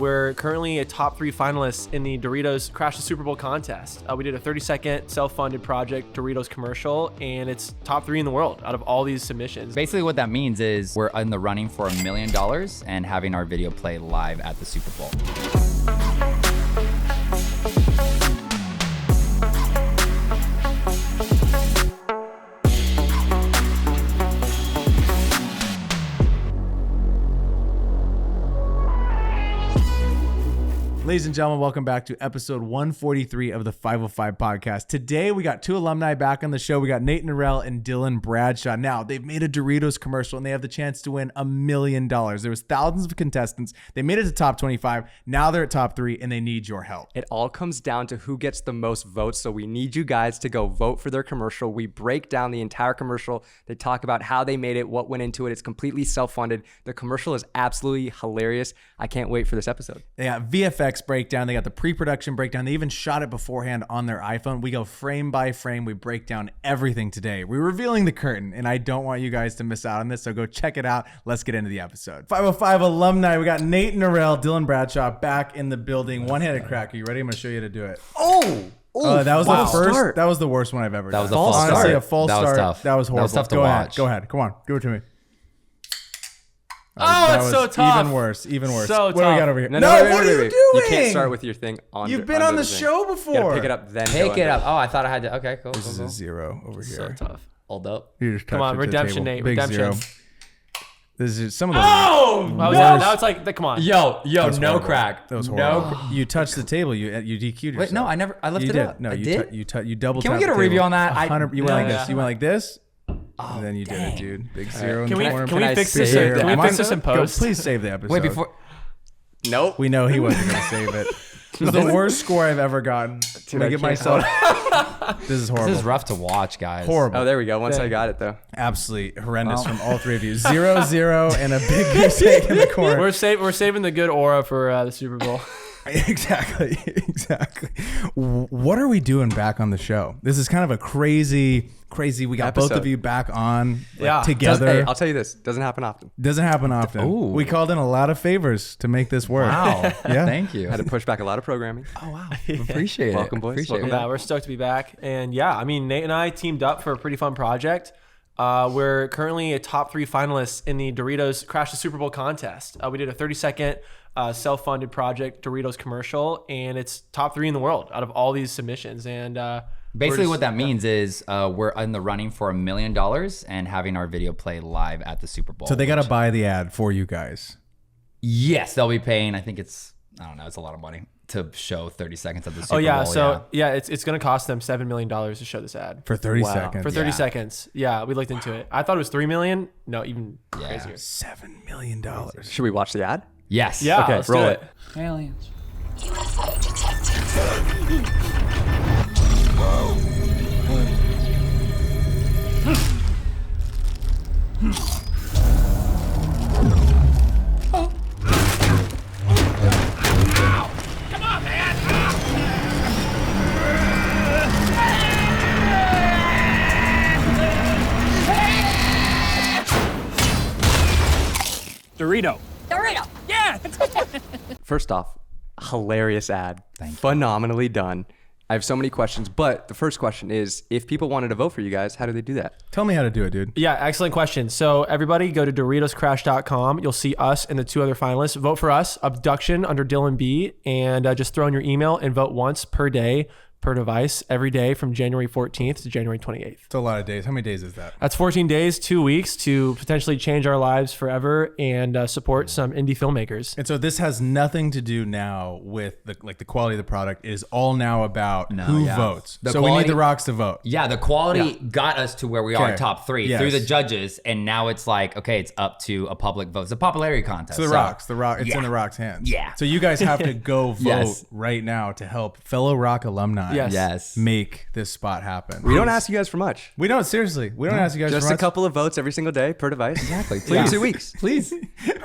We're currently a top 3 finalists in the Doritos Crash the Super Bowl contest. We did a 30-second self-funded project Doritos commercial, and it's top 3 in the world out of all these submissions. Basically what that means is we're in the running for $1 million and having our video play live at the Super Bowl. Ladies and gentlemen, welcome back to episode 143 of the 505 podcast. Today, we got 2 alumni back on the show. We got Nate Norell and Dylan Bradshaw. Now, they've made a Doritos commercial, and they have the chance to win $1 million. There was thousands of contestants. They made it to top 25. Now they're at top 3, and they need your help. It all comes down to who gets the most votes, so we need you guys to go vote for their commercial. We break down the entire commercial. They talk about how they made it, what went into it. It's completely self-funded. The commercial is absolutely hilarious. I can't wait for this episode. They got VFX breakdown. They got the pre-production breakdown. They even shot it beforehand on their iPhone. We go frame by frame. We break down everything today. We're revealing the curtain, and I don't want you guys to miss out on this, so go check it out. Let's get into the episode. 505 alumni. We got Nate Norell, Dylan Bradshaw back in the building. One-handed crack. Are you ready? I'm going to show you how to do it. That was the first. Start. That was the worst one I've ever done. That was a false start. Honestly, a false That was start. tough. That was horrible. That was tough to go watch. Go ahead. Come on. Give it to me. Oh, That it's so was tough. Even worse. Even worse. So what do we tough. got over here? No, what wait, are you wait. doing? You can't start with your thing on. You've been on the thing. show You before. gotta pick it up, then Pick go it up. under. Oh, I thought I had to. Okay, cool. This cool, is cool. a 0 over here. So tough. Hold up. You just Come touch on, it to the redemption, table. Nate, Big redemption. 0. This is some of the. Oh! Now it's like, come on. Yo, was no horrible. crack. That was No. horrible. You touched the table. You DQ'd yourself. Wait, no, I never. I lifted You it did. up. No, I you did. you double. Can we tapped get a the review table. on that? 100. You went like Yeah. this. You went like this. And then you did it, dang. dude. Big 0 in Can the we corner. can we I fix this? save Can we that? fix this in post? Please save the episode. Wait, before. Nope. We know he wasn't going to save it. This is the worst score I've ever gotten. When I get myself. This is horrible. This is rough to watch, guys. Horrible. Oh, there we go. Once I got it, though. Absolutely horrendous from all 3 of you. 0-0 and a big mistake in the corner. We're saving the good aura for the Super Bowl. Exactly. What are we doing back on the show? This is kind of a crazy. We got both Episode. of you back on Yeah. together. Hey, I'll tell you this. Doesn't happen often. Doesn't happen often. Ooh. We called in a lot of favors to make this work. Wow. Yeah. Thank you. Had to push back a lot of programming. Oh, wow. Appreciate it. Welcome, boys. Appreciate Welcome it. back. Yeah, we're stoked to be back. And yeah, I mean, Nate and I teamed up for a pretty fun project. We're currently a top 3 finalists in the Doritos Crash the Super Bowl contest. We did a 30-second self-funded project Doritos commercial, and it's top 3 in the world out of all these submissions. And Basically what that means is we're in the running for $1 million and having our video play live at the Super Bowl. So they got to buy the ad for you guys. Yes, they'll be paying. I think it's a lot of money to show 30 seconds of the Super Bowl. oh yeah, so yeah, it's going to cost them $7 million to show this ad. For 30 Wow. seconds. For 30 Yeah. seconds. Yeah, we looked into it. I thought it was $3 million. No, even Yeah. crazier. $7 million. Should we watch the ad? Yes. Yeah, Okay, let's roll do it. Aliens. Dorito. Yeah. First off, hilarious ad. Thank you. Phenomenally done. I have so many questions, but the first question is, if people wanted to vote for you guys, how do they do that? Tell me how to do it, dude. Yeah, excellent question. So everybody go to DoritosCrash.com. You'll see us and the 2 other finalists. Vote for us, Abduction under Dylan B, and just throw in your email and vote once per day, per device, every day from January 14th to January 28th. It's a lot of days. How many days is that? That's 14 days, 2 weeks to potentially change our lives forever and support some indie filmmakers. And so this has nothing to do now with the quality of the product. It is all now about who votes. The So we need quality- the rocks to vote. Yeah, the quality got us to where we are Okay. top 3 Yes. through the judges, and now it's like, okay, it's up to a public vote. It's a popularity contest. So the rocks, it's in the rocks' hands. Yeah. So you guys have to go vote Yes. right now to help fellow rock alumni. Yes. Yes. Make this spot happen. We don't ask you guys for much. We don't, seriously. We don't ask you guys Just for a much. couple of votes every single day per device. Exactly. For 2 weeks. Please.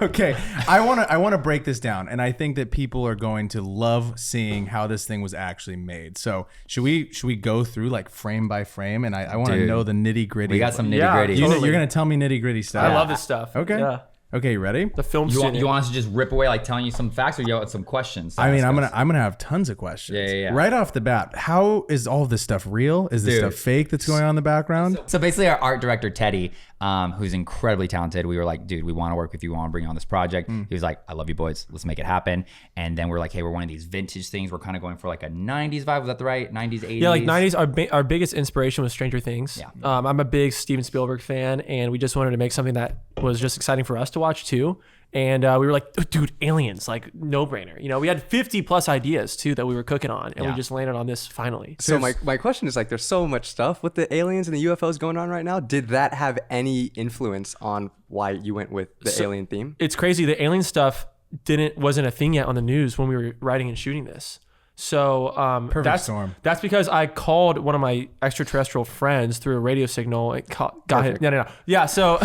Okay, I want to break this down, and I think that people are going to love seeing how this thing was actually made. So should we go through like frame by frame, and I want to Dude. know the nitty gritty. We got some nitty Yeah, gritty. You're totally. gonna tell me nitty gritty stuff. I love this stuff. Okay. Yeah. Okay, you ready? The film You student. want us to just rip away like telling you some facts, or you have some questions? I mean, I'm gonna have tons of questions. Yeah. Right off the bat, how is all of this stuff real? Is this Dude. stuff fake that's going on in the background? So basically, our art director Teddy, who's incredibly talented, we were like, dude, we want to work with you. We want to bring you on this project. He was like, I love you, boys. Let's make it happen. And then we're like, hey, we're one of these vintage things. We're kind of going for like a 90s vibe. Was that the right 90s, 80s? Yeah, like 90s. Our biggest inspiration was Stranger Things. Yeah. I'm a big Steven Spielberg fan, and we just wanted to make something that was just exciting for us to watch too. And we were like, oh, dude, aliens, like no brainer. You know, we had 50 plus ideas too that we were cooking on, and we just landed on this finally. So my question is like, there's so much stuff with the aliens and the UFOs going on right now. Did that have any influence on why you went with the alien theme? It's crazy. The alien stuff wasn't a thing yet on the news when we were writing and shooting this. So Storm. That's because I called one of my extraterrestrial friends through a radio signal. It got him. No. Yeah. So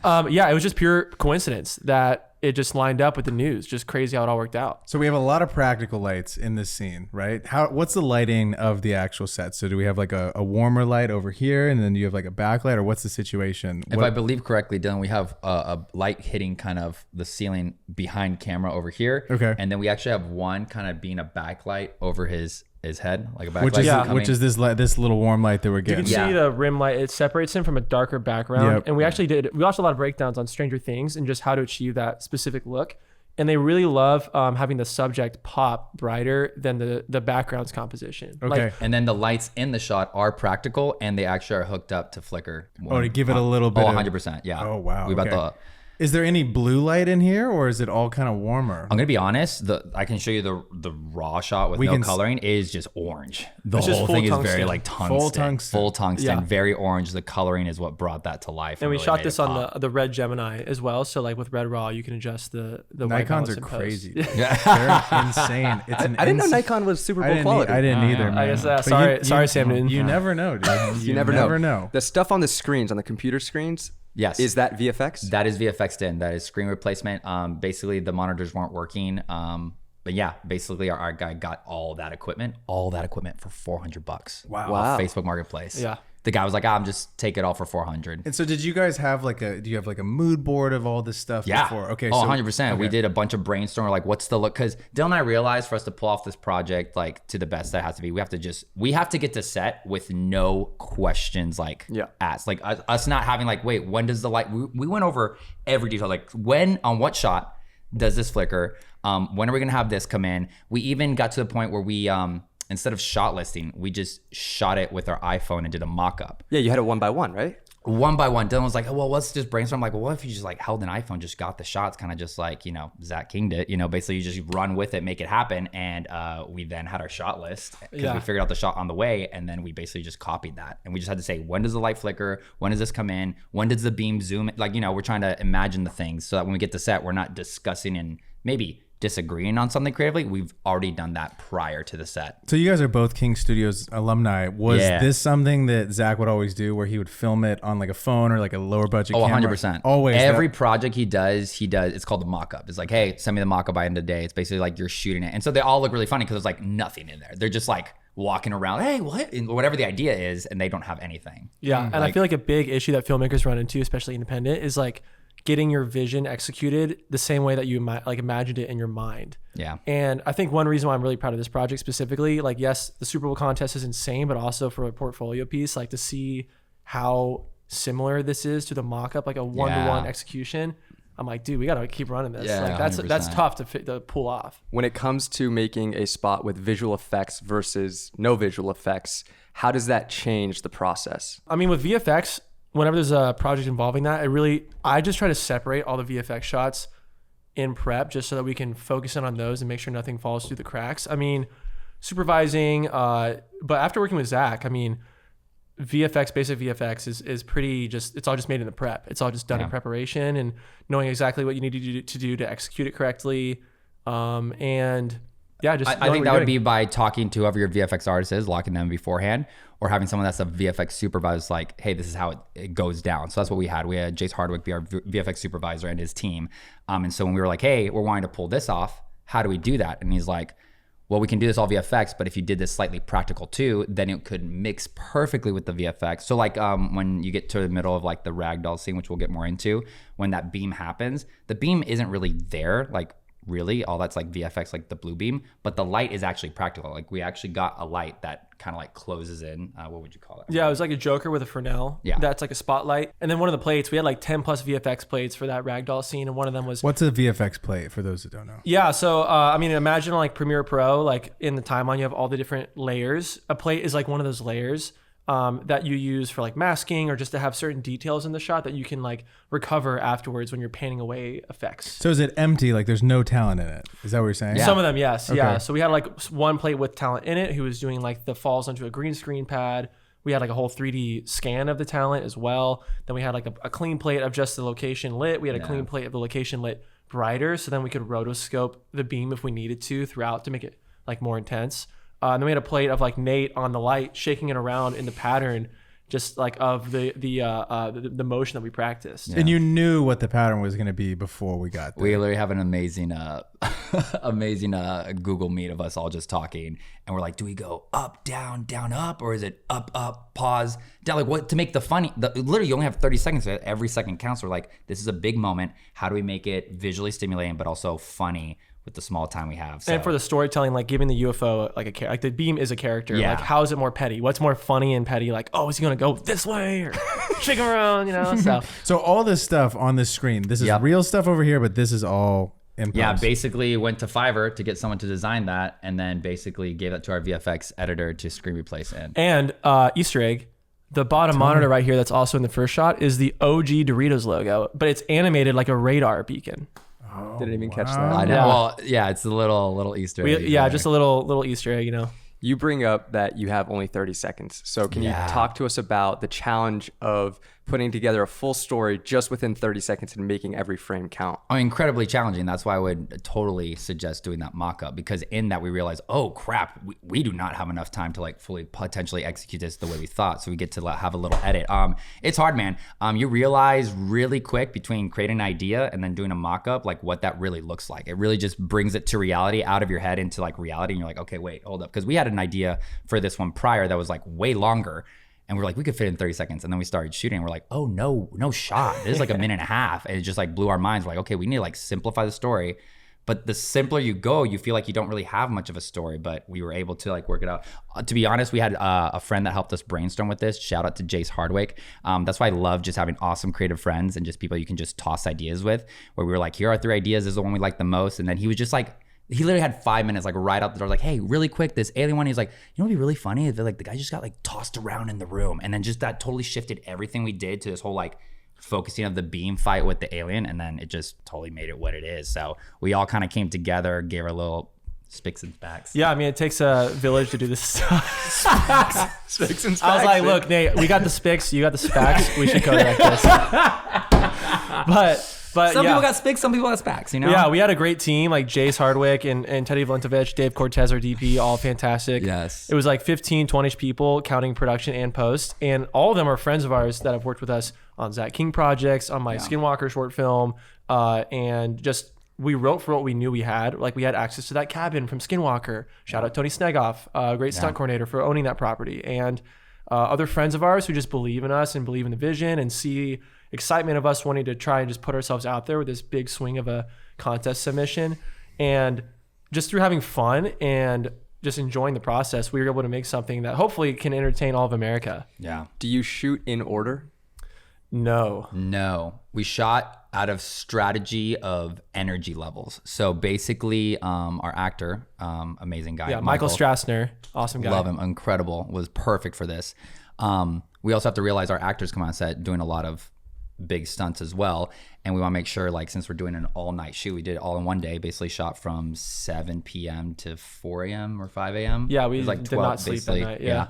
it was just pure coincidence that it just lined up with the news. Just crazy how it all worked out. So we have a lot of practical lights in this scene, right? What's the lighting of the actual set? So do we have like a warmer light over here, and then you have like a backlight, or what's the situation? If I believe correctly, Dylan, we have a light hitting kind of the ceiling behind camera over here. Okay. And then we actually have one kind of being a backlight over his head, like a backlight. Which is this little warm light that we're You getting. can see the rim light. It separates him from a darker background. Yep. And we watched a lot of breakdowns on Stranger Things and just how to achieve that specific look. And they really love having the subject pop brighter than the background's composition. Okay. And then the lights in the shot are practical, and they actually are hooked up to flicker. To give it a little bit. 100%. Yeah. Oh, wow. We about Okay. the. Is there any blue light in here, or is it all kind of warmer? I'm gonna be honest. I can show you the raw shot with no coloring is just orange. The It's just whole full thing is tungsten. very like tungsten. Full tungsten. Yeah. Very orange. The coloring is what brought that to life. And we really shot made this it on pop. the red Gemini as well. So like with red raw, you can adjust the white Nikons balance are in post. crazy. Yeah. They're insane. It's I didn't know Nikon was Super Bowl quality. I didn't either, yeah. man. I guess, But sorry, Sam Newton. You never know, dude. You never know. The stuff on the screens, on the computer screens, Yes. is that VFX? That is VFXed in. That is screen replacement. Basically, the monitors weren't working. But yeah, basically, our guy got all that equipment for $400. Wow. Off Facebook Marketplace. Yeah. The guy was like, I'm just take it all for $400. And so did you guys have do you have like a mood board of all this stuff Yeah. before? Okay. Oh, so 100%. We okay. did a bunch of brainstorming, like, what's the look? Because Dylan and I realized for us to pull off this project, like, to the best that it has to be, we have to get to set with no questions, like, asked. Like, us not having, like, wait, when does the light, we went over every detail, like, on what shot does this flicker? When are we going to have this come in? We even got to the point where we, instead of shot listing, we just shot it with our iPhone and did a mock-up. Yeah, you had it one by one, right? One by one. Dylan was like, oh, well, let's just brainstorm. I'm like, well, what if you just like held an iPhone, just got the shots, kind of just like, Zach Kinged it, basically you just run with it, make it happen. And we then had our shot list because we figured out the shot on the way. And then we basically just copied that. And we just had to say, when does the light flicker? When does this come in? When does the beam zoom? Like, we're trying to imagine the things so that when we get to set, we're not discussing and maybe disagreeing on something creatively. We've already done that prior to the set. So you guys are both King Studios alumni. Was this something that Zach would always do, where he would film it on like a phone or like a lower budget camera? 100%. Always. Every project he does, it's called the mock-up. It's like, hey, send me the mock-up by end of the day. It's basically like you're shooting it. And so they all look really funny because there's like nothing in there. They're just like walking around, hey, what? And whatever the idea is, and they don't have anything. Yeah. And I feel like a big issue that filmmakers run into, especially independent, is like getting your vision executed the same way that you imagined it in your mind. Yeah. And I think one reason why I'm really proud of this project specifically, like, yes, the Super Bowl contest is insane, but also for a portfolio piece, like to see how similar this is to the mock-up, like a one-to-one execution. I'm like, dude, we got to keep running this. Yeah, like that's tough to pull off. When it comes to making a spot with visual effects versus no visual effects, how does that change the process? I mean, with VFX, whenever there's a project involving that, I just try to separate all the VFX shots in prep just so that we can focus in on those and make sure nothing falls through the cracks. I mean, supervising, but after working with Zach, I mean, basic VFX is pretty it's all just made in the prep. It's all just done in preparation and knowing exactly what you need to do to execute it correctly. And yeah, just I think that would be by talking to whoever your VFX artist is, locking them beforehand, or having someone that's a VFX supervisor, like, hey, this is how it goes down. So that's what we had. We had Jace Hardwick be our VFX supervisor and his team. And so when we were like, hey, we're wanting to pull this off, how do we do that? And he's like, well, we can do this all VFX, but if you did this slightly practical too, then it could mix perfectly with the VFX. So like when you get to the middle of like the ragdoll scene, which we'll get more into, when that beam happens, the beam isn't really there, like really, all that's like VFX, like the blue beam, but the light is actually practical. Like we actually got a light that kind of like closes in. What would you call it? Yeah, it was like a Joker with a Fresnel. Yeah. That's like a spotlight. And then one of the plates, we had like 10 plus VFX plates for that ragdoll scene. And one of them was... What's a VFX plate for those that don't know? Yeah, so I mean, imagine like Premiere Pro, like in the timeline, you have all the different layers. A plate is like one of those layers that you use for like masking or just to have certain details in the shot that you can like recover afterwards when you're painting away effects. So is it empty? Like there's no talent in it? Is that what you're saying? Some of them, yes. Okay. Yeah. So we had like one plate with talent in it who was doing like the falls onto a green screen pad. We had like a whole 3D scan of the talent as well. Then we had like a clean plate of just the location lit. We had a clean plate of the location lit brighter. So then we could rotoscope the beam if we needed to throughout to make it like more intense. And then we had a plate of like Nate on the light, shaking it around in the pattern, just like of the motion that we practiced. And you knew what the pattern was going to be before we got there. We literally have an amazing, amazing Google Meet of us all just talking, and we're like, do we go up, down, up, or is it up, pause, down? Like what to make the funny? Literally, you only have 30 seconds. So every second counts. We're like, this is a big moment. How do we make it visually stimulating but also funny with the small time we have? So. And for the storytelling, like giving the UFO like the beam is a character. Yeah. Like how is it more petty? What's more funny and petty? Like, oh, is he gonna go this way or shake him around? You know. So all this stuff on this screen, this is real stuff over here, but this is all in Yeah, post. basically went to Fiverr to get someone to design that, and then basically gave that to our VFX editor to screen replace in. And Easter egg. The bottom monitor right here that's also in the first shot is the OG Doritos logo, but it's animated like a radar beacon. Didn't even catch that. I know. Yeah. Well, yeah, it's a little Easter egg. Just a little Easter egg, you know. You bring up that you have only 30 seconds. So can you talk to us about the challenge of putting together a full story just within 30 seconds and making every frame count? Incredibly challenging. That's why I would totally suggest doing that mock-up, because in that we realize, oh crap, we do not have enough time to like fully potentially execute this the way we thought. So we get to have a little edit. It's hard, man. You realize really quick between creating an idea and then doing a mock-up, like what that really looks like. It really just brings it to reality, out of your head into like reality. And you're like, okay, wait, hold up. Because we had an idea for this one prior that was like way longer. And we're like, we could fit in 30 seconds. And then we started shooting. And we're like, oh, no shot. This is like a minute and a half. And it just like blew our minds. We're like, okay, we need to like simplify the story. But the simpler you go, you feel like you don't really have much of a story. But we were able to like work it out. To be honest, we had a friend that helped us brainstorm with this. Shout out to Jace Hardwick. That's why I love just having awesome creative friends and just people you can just toss ideas with. Where we were like, here are 3 ideas. This is the one we like the most. And then he was just like, he literally had 5 minutes, like right out the door, like, hey, really quick, this alien one. He's like, you know what'd be really funny? If like the guy just got like tossed around in the room, and then just that totally shifted everything we did to this whole like focusing of the beam fight with the alien, and then it just totally made it what it is. So we all kind of came together, gave our little spics and specs. Yeah, I mean, it takes a village to do this stuff. Spics and I was like, look, Nate, we got the spics, you got the specs. We should code like this. But Some yeah. people got spics, some people got specs, you know? Yeah, we had a great team, like Jace Hardwick and Teddy Valentovich, Dave Cortez, our DP, all fantastic. Yes. It was like 15, 20-ish people, counting production and post. And all of them are friends of ours that have worked with us on Zach King projects, on my Skinwalker short film. And just, we wrote for what we knew we had. Like we had access to that cabin from Skinwalker. Shout out Tony Snegoff, great stunt coordinator for owning that property. And other friends of ours who just believe in us and believe in the vision and see excitement of us wanting to try and just put ourselves out there with this big swing of a contest submission. And just through having fun and just enjoying the process, we were able to make something that hopefully can entertain all of America. Yeah. Do you shoot in order? No. We shot out of strategy of energy levels. So basically, our actor, amazing guy. Yeah, Michael Strassner, awesome guy. Love him, incredible, was perfect for this. We also have to realize our actors come on set doing a lot of big stunts as well, and we want to make sure, like, since we're doing an all-night shoot, we did it all in one day, basically shot from 7 p.m. to 4 a.m. or 5 a.m. Yeah, we It was like did not sleep that night. Yeah.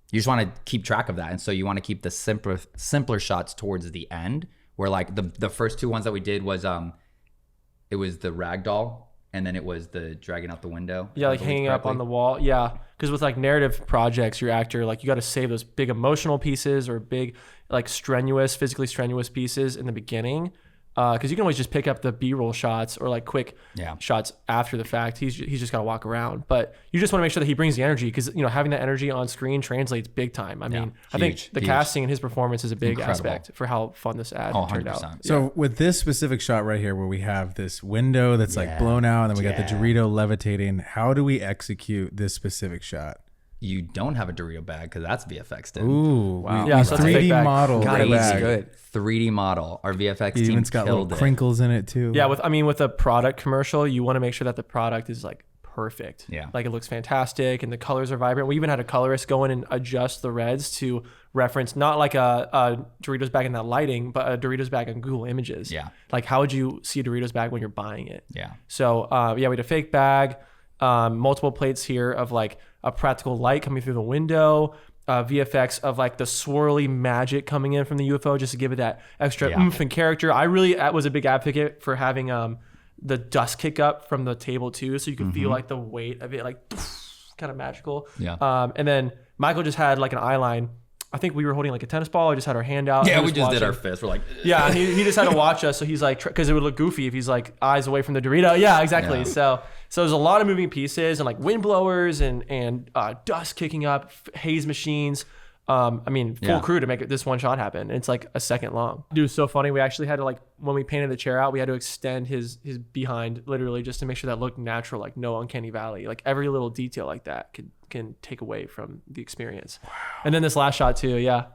You just want to keep track of that, and so you want to keep the simpler shots towards the end, where like the first 2 ones that we did was it was the ragdoll, and then it was the dragging out the window. Yeah, like hanging up on the wall. Yeah, because with like narrative projects, your actor, like you got to save those big emotional pieces or big like physically strenuous pieces in the beginning. because you can always just pick up the B-roll shots or like quick Yeah. shots after the fact. He's just got to walk around, but you just want to make sure that he brings the energy, because having that energy on screen translates big time. I mean, I think the casting and his performance is a big aspect for how fun this ad turned out. So with this specific shot right here, where we have this window that's like blown out, and then we got the Dorito levitating, how do we execute this specific shot? You don't have a Dorito bag because that's VFX did. Ooh, wow. Yeah, so that's a fake 3D bag. model. God, the it looks bag. good. 3D model. Our VFX It team even's got little killed it. crinkles in it too. Yeah, with a product commercial, you want to make sure that the product is like perfect. Yeah. Like it looks fantastic and the colors are vibrant. We even had a colorist go in and adjust the reds to reference not like a Doritos bag in that lighting, but a Doritos bag on Google Images. Yeah. Like how would you see a Doritos bag when you're buying it? Yeah. So we had a fake bag, multiple plates here of like a practical light coming through the window. VFX of like the swirly magic coming in from the UFO just to give it that extra oomph and character. I really was a big advocate for having the dust kick up from the table too, so you can feel like the weight of it, like kind of magical. Yeah. And then Michael just had like an eye line. I think we were holding like a tennis ball. I just had our hand out. Yeah, He we was just did watching. our fist. We're like, Yeah, and he just had to watch us. So he's like, because it would look goofy if he's like eyes away from the Dorito. Yeah, exactly. Yeah. So there's a lot of moving pieces and like wind blowers and dust kicking up, haze machines. I mean, full crew to make this one shot happen. It's like a second long. Dude, it was so funny. We actually had to like, when we painted the chair out, we had to extend his behind literally just to make sure that looked natural, like no uncanny valley. Like every little detail like that can take away from the experience. Wow. And then this last shot too, yeah.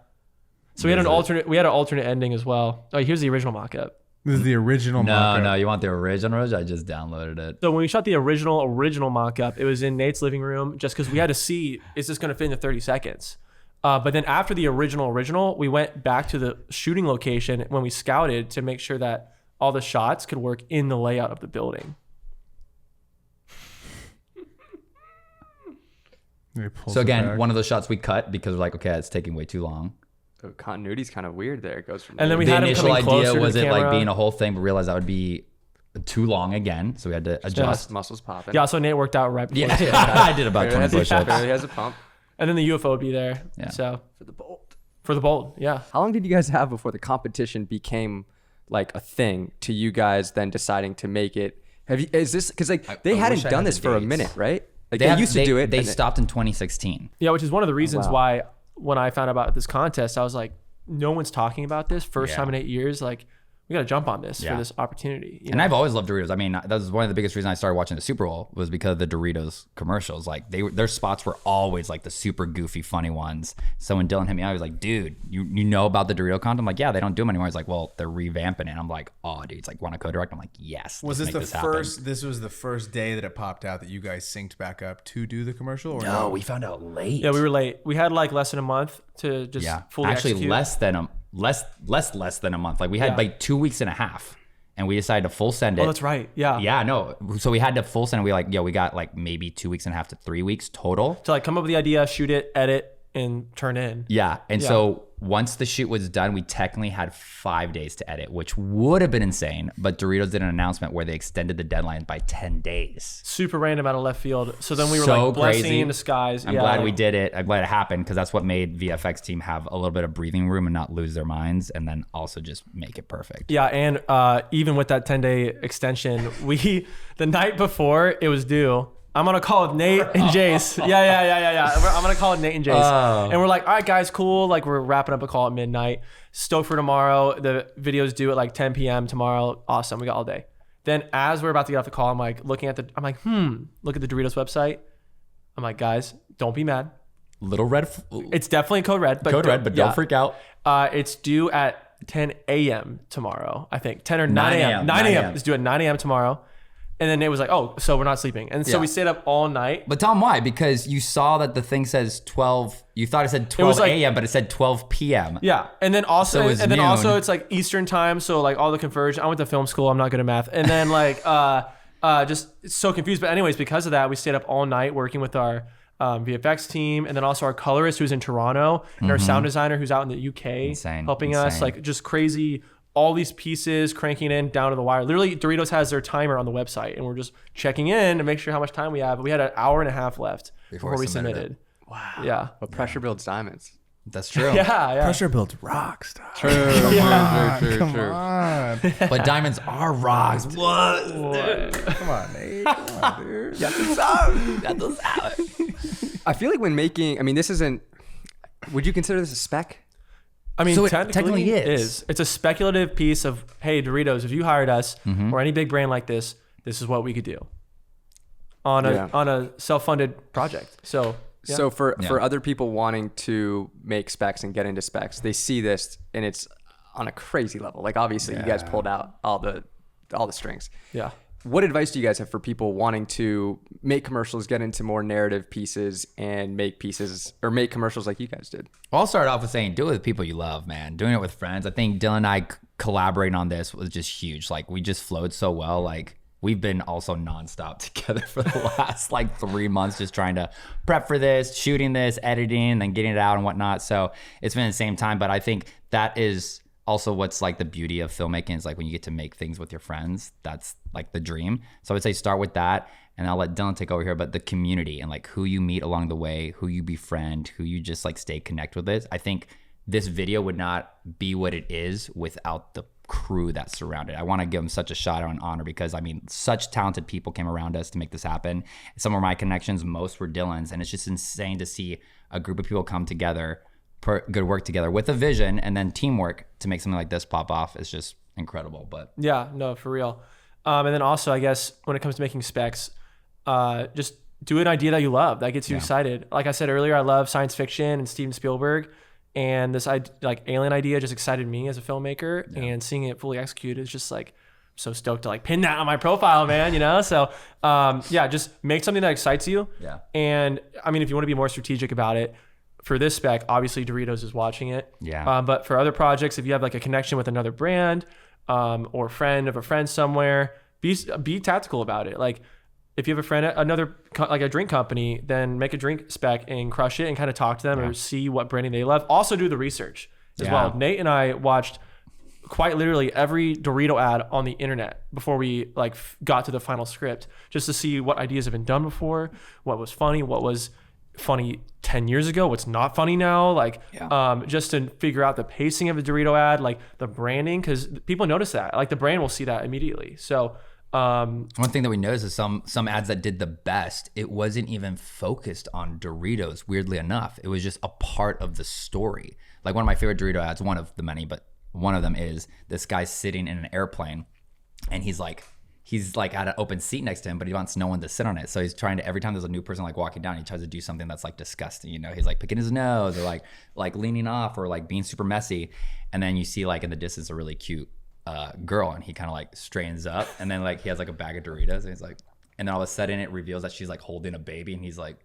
So we had an alternate ending as well. Oh, here's the original mock-up. This is the original mock-up. No, you want the original? I just downloaded it. So when we shot the original mock-up, it was in Nate's living room just because we had to see, is this going to fit into 30 seconds? But then after the original, we went back to the shooting location when we scouted to make sure that all the shots could work in the layout of the building. So again, one of those shots we cut because we're like, okay, it's taking way too long. The continuity's kind of weird there. It goes from And then we The had him initial coming closer idea to was the it like camera. being a whole thing, but realized that would be too long again. So we had to adjust. muscles popping. Yeah, so Nate worked out right before. Yeah, I did about 20 Barely push-ups. has a pump. And then the UFO would be there. Yeah. So for the bolt, yeah. How long did you guys have before the competition became like a thing to you guys then deciding to make it? Is this because like they I hadn't wish I done had this the for a dates. minute, right? Like they used to do it. They and stopped in 2016. Yeah, which is one of the reasons wow. why when I found out about this contest, I was like, no one's talking about this. First time in 8 years. Like, we got to jump on this for this opportunity. You And know? I've always loved Doritos. I mean, that was one of the biggest reasons I started watching the Super Bowl was because of the Doritos commercials. Like their spots were always like the super goofy, funny ones. So when Dylan hit me out, he was like, dude, you know about the Dorito content? I'm like, yeah, they don't do them anymore. He's like, well, they're revamping it. I'm like, oh, dude, it's like, want to co-direct? I'm like, yes. Was let's this make the happen. first? This was the first day that it popped out that you guys synced back up to do the commercial, or No, we found out late. Yeah, we were late. We had like less than a month to just fully actually execute. less than a month. Like we had like 2 weeks and a half, and we decided to full send it. Oh, that's right. Yeah. Yeah, no. So we had to full send. And we we got like maybe 2 weeks and a half to 3 weeks total. To like come up with the idea, shoot it, edit, and turn in. Yeah, and so once the shoot was done, we technically had 5 days to edit, which would have been insane. But Doritos did an announcement where they extended the deadline by 10 days. Super random out of left field. So then we were So like blessing crazy. in disguise. I'm glad we did it. I'm glad it happened because that's what made VFX team have a little bit of breathing room and not lose their minds, and then also just make it perfect. Yeah, and even with that 10-day extension, the night before it was due, I'm gonna call Nate and Jace. Yeah. I'm gonna call Nate and Jace, and we're like, all right, guys, cool. Like we're wrapping up a call at midnight. Stoked for tomorrow. The video's due at like 10 p.m. tomorrow. Awesome, we got all day. Then as we're about to get off the call, I'm like look at the Doritos website. I'm like, guys, don't be mad. Little red. It's definitely code red, but don't freak out. It's due at 10 a.m. tomorrow, I think. 10 or 9 9 a.m. a.m. 9 a.m. It's due at 9 a.m. tomorrow. And then Nate was like, oh, so we're not sleeping. And so we stayed up all night. But tell them why, because you saw that the thing says 12. You thought it said 12 a.m., but it said 12 p.m. Yeah. And then also, So it's noon. it's like Eastern time. So like all the conversion, I went to film school. I'm not good at math. And then like, just it's so confused. But anyways, because of that, we stayed up all night working with our VFX team, and then also our colorist who's in Toronto, and our sound designer who's out in the UK helping us. Like just crazy, all these pieces cranking in down to the wire. Literally, Doritos has their timer on the website, and we're just checking in to make sure how much time we have. But we had an hour and a half left before we submitted. Wow. Yeah. But pressure builds diamonds. That's true. Yeah. Pressure builds rocks. Dog. True. Come on. But diamonds are rocks. What? Come on, Nate. Come on, dude. I feel like when making, I mean, this isn't, would you consider this a spec? I mean, So it technically technically is. It's a speculative piece of, hey, Doritos, if you hired us or any big brand like this is what we could do on a self-funded project. So yeah. So for other people wanting to make specs and get into specs, they see this and it's on a crazy level. Like obviously you guys pulled out all the strings. Yeah. What advice do you guys have for people wanting to make commercials, get into more narrative pieces and make pieces or make commercials like you guys did? Well, I'll start off with saying, do it with people you love, man. Doing it with friends. I think Dylan and I collaborating on this was just huge. Like we just flowed so well. Like we've been also nonstop together for the last like 3 months, just trying to prep for this, shooting this, editing, and then getting it out and whatnot. So it's been the same time, but I think that is also what's like the beauty of filmmaking is like when you get to make things with your friends, that's like the dream. So I would say start with that, and I'll let Dylan take over here, but the community and like who you meet along the way, who you befriend, who you just like stay connected with this. I think this video would not be what it is without the crew that surrounded. I want to give them such a shout out and honor because I mean, such talented people came around us to make this happen. Some of my connections, most were Dylan's, and it's just insane to see a group of people come together, good work together with a vision, and then teamwork to make something like this pop off. It's just incredible. But yeah, no, for real. And then also, I guess when it comes to making specs, just do an idea that you love that gets you excited. Like I said earlier, I love science fiction and Steven Spielberg, and this like alien idea just excited me as a filmmaker, and seeing it fully executed is just like so stoked to like pin that on my profile, man. You know, so just make something that excites you. Yeah. And I mean, if you want to be more strategic about it. For this spec, obviously Doritos is watching it. Yeah. But for other projects, if you have like a connection with another brand or friend of a friend somewhere, be tactical about it. Like if you have a friend at like a drink company, then make a drink spec and crush it and kind of talk to them or see what branding they love. Also do the research as well. Nate and I watched quite literally every Dorito ad on the internet before we like got to the final script, just to see what ideas have been done before, what was funny, what was funny 10 years ago, what's not funny now, like just to figure out the pacing of a Dorito ad, like the branding, because people notice that, like the brand will see that immediately. So one thing that we noticed is some ads that did the best, it wasn't even focused on Doritos, weirdly enough. It was just a part of the story. Like one of my favorite Dorito ads, one of the many, but one of them is this guy sitting in an airplane and he's like at an open seat next to him, but he wants no one to sit on it. So he's trying to, every time there's a new person like walking down, he tries to do something that's like disgusting. You know, he's like picking his nose or like leaning off or like being super messy. And then you see like in the distance a really cute girl, and he kind of like straightens up, and then like he has like a bag of Doritos, and he's like, and then all of a sudden it reveals that she's like holding a baby, and he's like,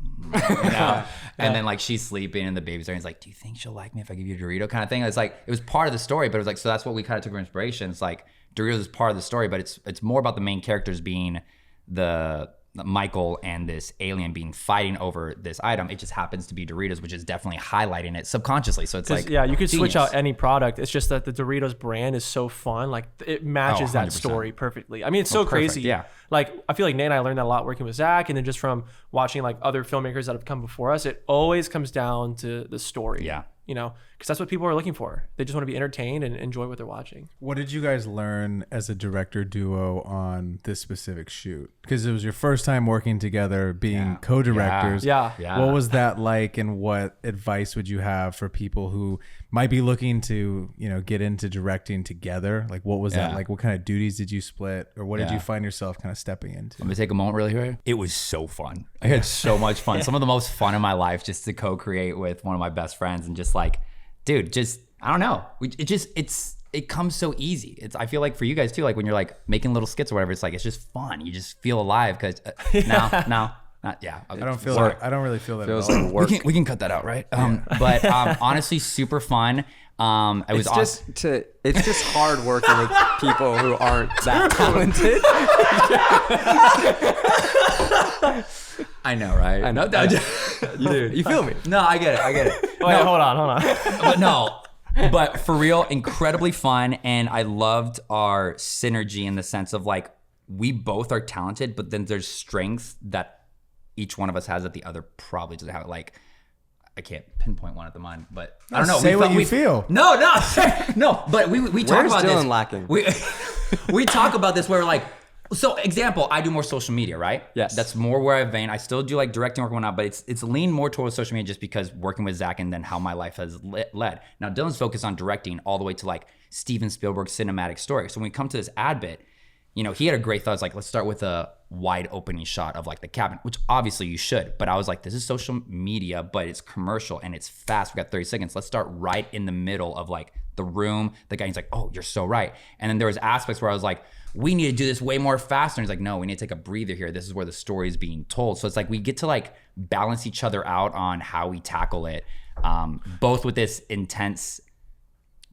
you know? And then like she's sleeping and the baby's there, and he's like, do you think she'll like me if I give you a Dorito, kind of thing. It's like, it was part of the story, but it was like, so that's what we kind of took for inspiration. It's like Doritos is part of the story, but it's more about the main characters being the Michael and this alien being fighting over this item. It just happens to be Doritos, which is definitely highlighting it subconsciously. So it's like, yeah, you could switch out any product. It's just that the Doritos brand is so fun. Like it matches that story perfectly. I mean, it's so crazy. Yeah. Like I feel like Nate and I learned that a lot working with Zach, and then just from watching like other filmmakers that have come before us, it always comes down to the story. Yeah. You know, because that's what people are looking for. They just want to be entertained and enjoy what they're watching. What did you guys learn as a director duo on this specific shoot? Because it was your first time working together, being co-directors. Yeah. What was that like, and what advice would you have for people who might be looking to, you know, get into directing together? Like, what was that like? What kind of duties did you split, or what did you find yourself kind of stepping into? Let me take a moment really here. It was so fun. I had so much fun. Some of the most fun in my life, just to co-create with one of my best friends, and just like, dude, just, I don't know. It comes so easy. I feel like for you guys too, like when you're like making little skits or whatever, it's like, it's just fun. You just feel alive because I don't really feel that. Feels like work. We can cut that out, right? But honestly, super fun. It's just hard working with people who aren't that talented. I know, right? I know. You feel me? No, I get it. Wait, hold on. But for real, incredibly fun. And I loved our synergy in the sense of like, we both are talented, but then there's strengths that each one of us has that the other probably doesn't have. Like, I can't pinpoint one at the moment, but I don't know. Say what you feel. No, no. But we talk Where's about Dylan this. lacking? We talk about this where we're like, so example, I do more social media, right? Yes. That's more where I've been. I still do like directing work and whatnot, but it's leaned more towards social media just because working with Zach and then how my life has led. Now Dylan's focused on directing all the way to like Steven Spielberg's cinematic story. So when we come to this ad bit, you know, he had a great thought. It's like, let's start with a wide opening shot of like the cabin, which obviously you should. But I was like, this is social media, but it's commercial and it's fast. We got 30 seconds. Let's start right in the middle of like the room. The guy, he's like, oh, you're so right. And then there was aspects where I was like, we need to do this way more faster. And he's like, no, we need to take a breather here. This is where the story is being told. So it's like we get to like balance each other out on how we tackle it, both with this intense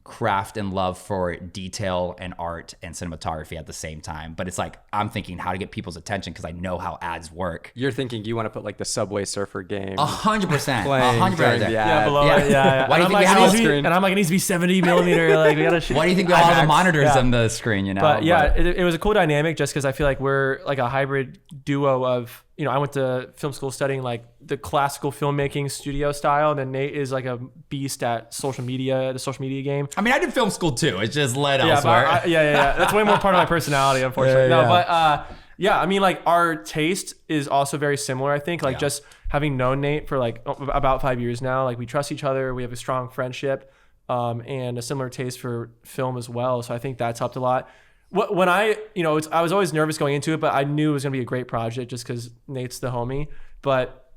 craft and love for detail and art and cinematography at the same time. But it's like, I'm thinking how to get people's attention because I know how ads work. You're thinking you want to put like the Subway Surfer game. 100%. Playing 100%. during the ad. Yeah, below it. Yeah. Why do you think we it have needs all to be- screen? And I'm like, it needs to be 70 millimeter. Like, we gotta shoot. Why do you think we have all the IMAX. monitors Yeah. on the screen, you know? But yeah, it was a cool dynamic just because I feel like we're like a hybrid duo of, you know, I went to film school studying like the classical filmmaking studio style, and then Nate is like a beast at social media, the social media game. I mean, I did film school too. It's just led Yeah, elsewhere. but yeah. That's way more part of my personality, unfortunately. Yeah. I mean, like our taste is also very similar. I think like just having known Nate for like about 5 years now, like we trust each other. We have a strong friendship, and a similar taste for film as well. So I think that's helped a lot. When I was always nervous going into it, but I knew it was gonna be a great project just because Nate's the homie. But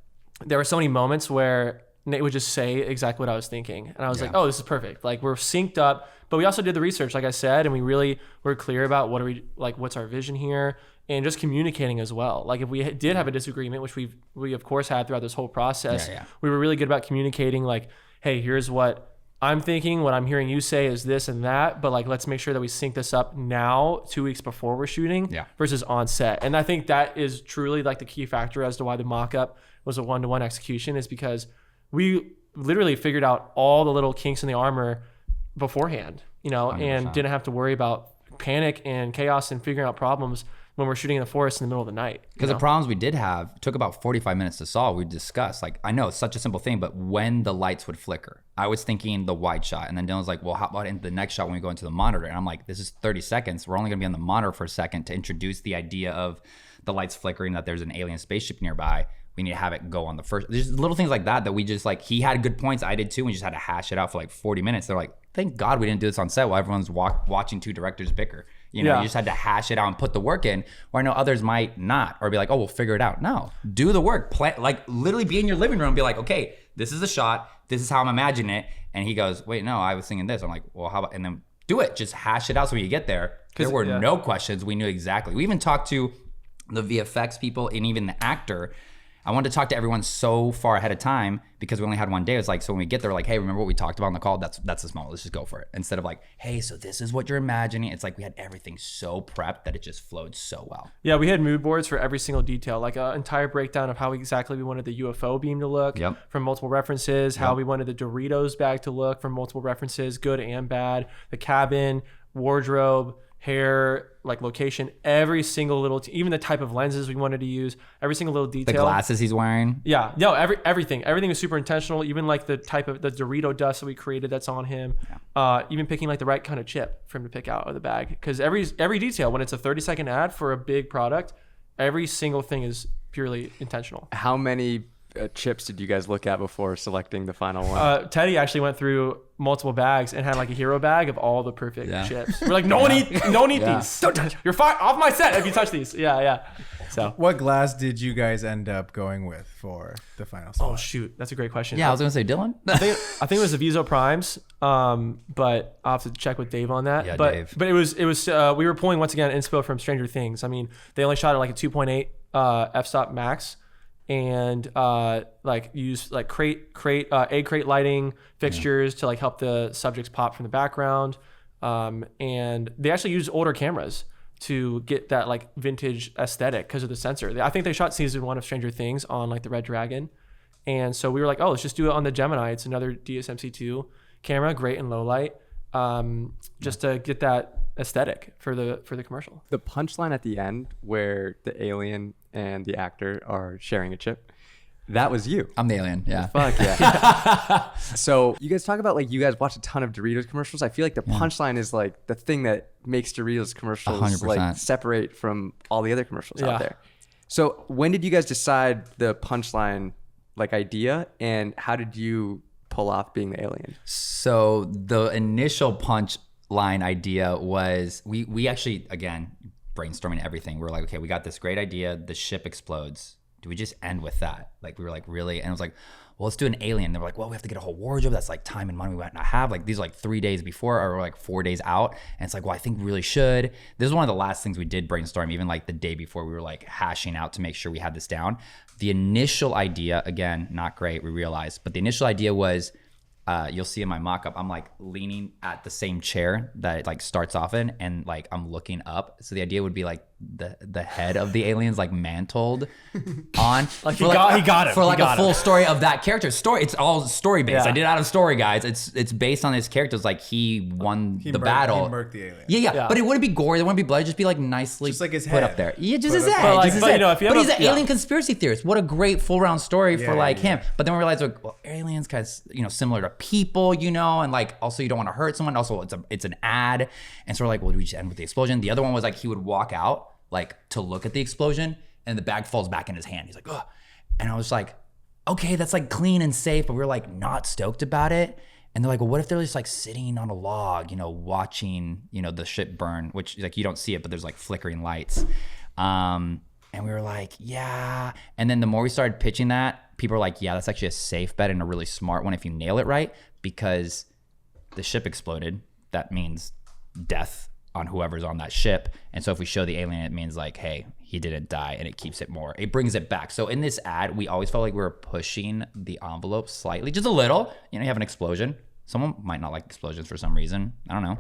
there were so many moments where Nate would just say exactly what I was thinking, and I was like, "Oh, this is perfect." Like we're synced up, but we also did the research, like I said, and we really were clear about what's our vision here, and just communicating as well. Like if we did have a disagreement, which we of course had throughout this whole process, we were really good about communicating. Like, hey, here's what I'm thinking, what I'm hearing you say is this and that, but like let's make sure that we sync this up now 2 weeks before we're shooting versus on set. And I think that is truly like the key factor as to why the mock-up was a 1-to-1 execution, is because we literally figured out all the little kinks in the armor beforehand, you know, 100%. and didn't have to worry about panic and chaos and figuring out problems when we're shooting in the forest in the middle of the night. Because the problems we did have took about 45 minutes to solve. We discussed, like, I know it's such a simple thing, but when the lights would flicker, I was thinking the wide shot. And then Dylan's like, well, how about in the next shot when we go into the monitor? And I'm like, this is 30 seconds. We're only gonna be on the monitor for a second to introduce the idea of the lights flickering, that there's an alien spaceship nearby. We need to have it go on the first. There's little things like that we just like, he had good points, I did too. We just had to hash it out for like 40 minutes. They're like, thank God we didn't do this on set while everyone's watching 2 directors bicker. You know, you just had to hash it out and put the work in, where I know others might not, or be like, oh, we'll figure it out. No, do the work. Like literally be in your living room and be like, okay, this is the shot. This is how I'm imagining it. And he goes, wait, no, I was thinking this. I'm like, well, how about, and then do it. Just hash it out so when you get there. There were no questions. We knew exactly. We even talked to the VFX people and even the actor. I wanted to talk to everyone so far ahead of time because we only had one day. It was like, so when we get there, like, hey, remember what we talked about on the call? That's this moment. Let's just go for it. Instead of like, hey, so this is what you're imagining. It's like we had everything so prepped that it just flowed so well. Yeah, we had mood boards for every single detail, like an entire breakdown of how exactly we wanted the UFO beam to look from multiple references, how we wanted the Doritos bag to look from multiple references, good and bad, the cabin, wardrobe, hair, like location, every single little, even the type of lenses we wanted to use, every single little detail. The glasses he's wearing. Yeah, no, everything was super intentional. Even like the type of the Dorito dust that we created that's on him, even picking like the right kind of chip for him to pick out of the bag. Because every detail, when it's a 30-second ad for a big product, every single thing is purely intentional. How many chips did you guys look at before selecting the final one? Teddy actually went through multiple bags and had like a hero bag of all the perfect chips. We're like, don't eat these. Don't touch. You're fine off my set if you touch these. Yeah. So what glass did you guys end up going with for the final spot? oh shoot, that's a great question. Yeah, I was gonna say Dylan. I think it was the Viso Primes, but I'll have to check with Dave on that. Yeah, but Dave. But it was we were pulling once again inspo from Stranger Things. I mean, they only shot at like a 2.8 f-stop max, and like use like egg crate lighting fixtures to like help the subjects pop from the background, and they actually use older cameras to get that like vintage aesthetic because of the sensor. I think they shot season 1 of Stranger Things on like the Red Dragon, and so we were like, oh, let's just do it on the Gemini. It's another DSMC2 camera, great in low light, just to get that aesthetic for the commercial. The punchline at the end where the alien and the actor are sharing a chip, That was you. I'm the alien. Yeah. Fuck yeah. So you guys talk about like you guys watch a ton of Doritos commercials. I feel like the punchline is like the thing that makes Doritos commercials 100%. like separate from all the other commercials out there. So when did you guys decide the punchline like idea, and how did you pull off being the alien? So the initial punchline idea was we actually, again, brainstorming everything. We're like, okay, we got this great idea. The ship explodes. Do we just end with that? Like, we were like, really? And it was like, well, let's do an alien. They were like, well, we have to get a whole wardrobe. That's like time and money we might not have. Like, these are like 3 days before or like 4 days out. And it's like, well, I think we really should. This is one of the last things we did brainstorm, even like the day before we were like hashing out to make sure we had this down. The initial idea, again, not great, we realized, but the initial idea was, you'll see in my mock-up, I'm like leaning at the same chair that it like starts off in, and like I'm looking up. So the idea would be like the head of the alien's like mantled on. Like he got him. For like He got a full him. story of that character. It's all story based. Yeah. I did it out of story, guys. It's based on his characters. Like he won the battle. He murked the alien. Yeah. But it wouldn't be gory. There wouldn't be blood. It'd just be like nicely Just like his put head. up there. Yeah, just Put his up- head. But, like, just his but, you head. know, if you But have he's a- an yeah. alien conspiracy theorist. What a great full round story for like yeah. him. But then we realized like, well, aliens kind of similar to people, and like also you don't want to hurt someone. Also, it's an ad, and so we're like, well, do we just end with the explosion? The other one was like he would walk out like to look at the explosion, and the bag falls back in his hand. He's like, ugh. And I was like, okay, that's like clean and safe, but we were like not stoked about it. And they're like, well, what if they're just like sitting on a log, watching, the ship burn, which like you don't see it, but there's like flickering lights. And we were like, yeah. And then the more we started pitching that, people were like, yeah, that's actually a safe bet and a really smart one if you nail it right, because the ship exploded. That means death on whoever's on that ship. And so if we show the alien, it means like, hey, he didn't die, and it keeps it more. It brings it back. So in this ad, we always felt like we were pushing the envelope slightly, just a little. You have an explosion. Someone might not like explosions for some reason. I don't know.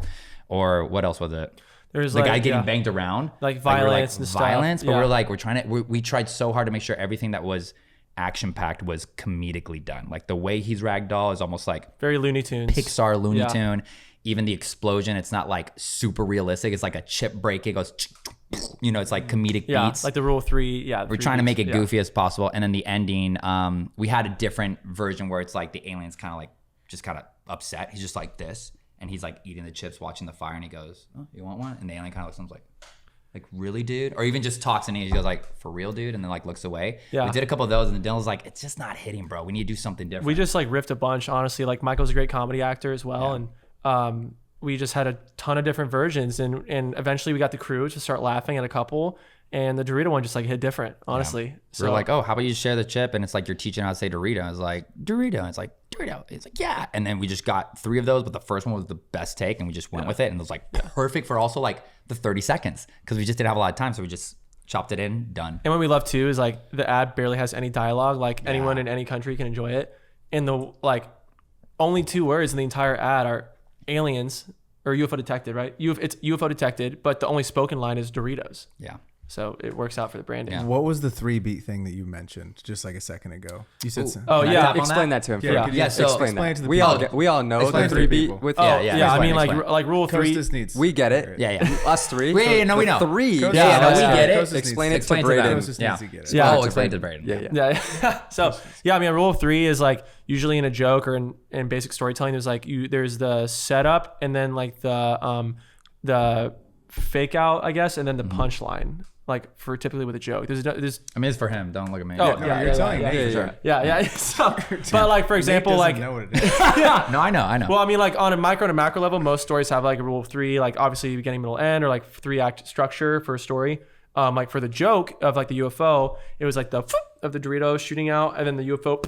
Or what else was it? There's the like, guy getting banged around. Like we were violence and stuff. Violence, but Yeah. we're trying to, we tried so hard to make sure everything that was action-packed was comedically done. Like the way he's ragdoll is almost like Very Looney Tunes. Pixar Looney Yeah. Tune. Even the explosion, it's not like super realistic. It's like a chip breaking. It goes, it's like comedic Yeah, beats. like the Rule of Three. Yeah, We're trying to make it goofy as possible. And then the ending, we had a different version where it's like the alien's kind of like just kind of upset. He's just like this, and he's like eating the chips, watching the fire, and he goes, "Oh, you want one?" And the alien kind of looks at him like, really, dude? Or even just talks, and he goes like, "For real, dude?" And then like looks away. Yeah. We did a couple of those, and Dylan's like, "It's just not hitting, bro. We need to do something different." We just like riffed a bunch, honestly. Like Michael's a great comedy actor as well, and we just had a ton of different versions, and eventually we got the crew to start laughing at a couple, and the Dorito one just like hit different, honestly. So we're like, oh, how about you share the chip? And it's like you're teaching how to say Dorito. It's like Dorito. And it's like Dorito. It's like, yeah. And then we just got 3 of those, but the first one was the best take, and we just went with it. And it was like perfect for also like the 30 seconds because we just didn't have a lot of time, so we just chopped it in, done. And what we love too is like the ad barely has any dialogue. Like anyone in any country can enjoy it. And the like only 2 words in the entire ad are aliens or UFO detected, right? It's UFO detected, but the only spoken line is Doritos. Yeah. So it works out for the branding. Yeah. What was the 3-beat thing that you mentioned just like a second ago? You said Oh Can I yeah, tap on Explain that to him. Yeah, first. could you so explain explain that. to the We all know Explain the to the 3 beat people. with Yeah, yeah. explain, I mean, explain. like Rule of Three. Costas needs. we get it. Yeah. Us 3. Wait, no, we know. 3. Costas- Yeah, no, we Yeah, get it. Costas Explain needs it to Explain to Braden. them. Costas Yeah. needs to get it. Yeah. Oh, explain to Braden. Yeah. Yeah. So yeah, I mean, Rule of 3 is like usually in a joke or in basic storytelling. There's like there's the setup and then like the fake out, I guess, and then the punchline. Like for typically with a joke, there's I mean, it's for him. Don't look at me. oh No, you're telling me. yeah. Sure. yeah. So, but like for example, Nate like doesn't know what it is. No, I know. well, I mean, like on a micro and a macro level, most stories have like a rule of 3, like obviously beginning, middle, end, or like 3-act structure for a story. Like for the joke of like the UFO, it was like the of the Doritos shooting out, and then the UFO,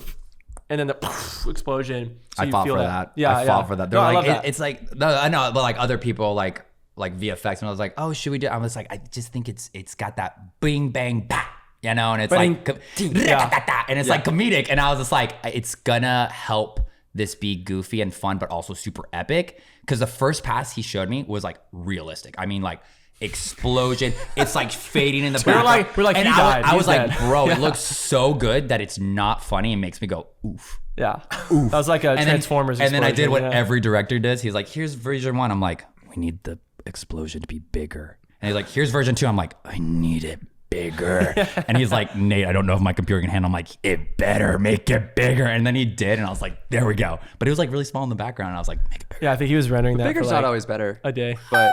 and then the explosion. So I you fought feel for that. that. Yeah, I fought for that. They're No, I like, love that. it's like, no, I know, but like other people like VFX, and I was like, oh, should we do? I was like, I just think it's got that bing bang bah, and it's like, and it's like comedic, and I was just like, it's gonna help this be goofy and fun, but also super epic. Because the first pass he showed me was like realistic. I mean, like explosion, it's like fading in the background. we're like, and he I, died, I he's was like, dead. bro, it looks so good that it's not funny and makes me go oof. Yeah, that was like a Transformers. And then I did what explosion, yeah. every director does. He's like, here's version 1. I'm like, we need the explosion to be bigger. And he's like, here's version 2. I'm like, I need it bigger. And he's like, Nate, I don't know if my computer can handle. I'm like, it better make it bigger. And then he did, and I was like, there we go. But it was like really small in the background. And I was like, make it bigger. Yeah, I think he was rendering that Bigger's for like not always better, a day. but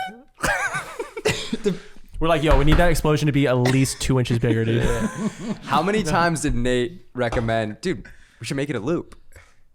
We're like, yo, we need that explosion to be at least 2 inches bigger, dude. how many times did Nate recommend, dude, we should make it a loop?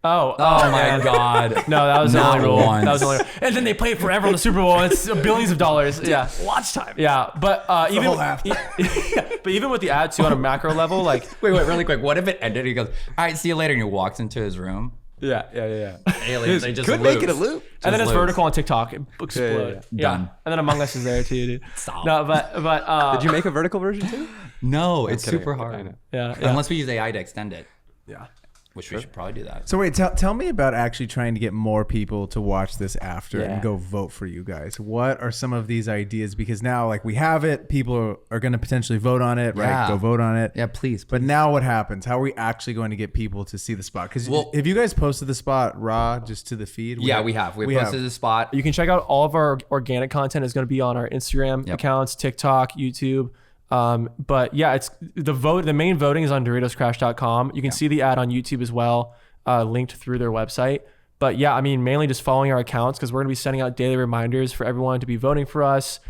Oh my God. No, that was the Not only rule. once. That was the only. And then they play it forever on the Super Bowl. And it's billions of dollars. Yeah, Watch time. yeah. But even whole half. but even with the ad too on a macro level, like Wait, really quick. What if it ended? He goes, all right, see you later. And he walks into his room. Yeah. Aliens, they just Could loops. make it a loop. and then it's loops. vertical on TikTok. It explode. yeah. Done. And then Among Us is there too, dude. Stop. No, but Did you make a vertical version too? No, it's kidding. super I hard. know. yeah. Unless we use AI to extend it, yeah. which we should probably do that. So wait, tell me about actually trying to get more people to watch this after Yeah. and go vote for you guys. What are some of these ideas? Because now, like, we have it, people are going to potentially vote on it, right? Yeah. Go vote on it. Yeah, please. But now what happens? How are we actually going to get people to see the spot? Because Well- if you guys posted the spot raw just to the feed, Yeah, we have. We posted the spot. You can check out all of our organic content is going to be on our Instagram accounts, TikTok, YouTube. But yeah, it's the vote. The main voting is on DoritosCrash.com. You can see the ad on YouTube as well, linked through their website. But yeah, I mean, mainly just following our accounts because we're going to be sending out daily reminders for everyone to be voting for us.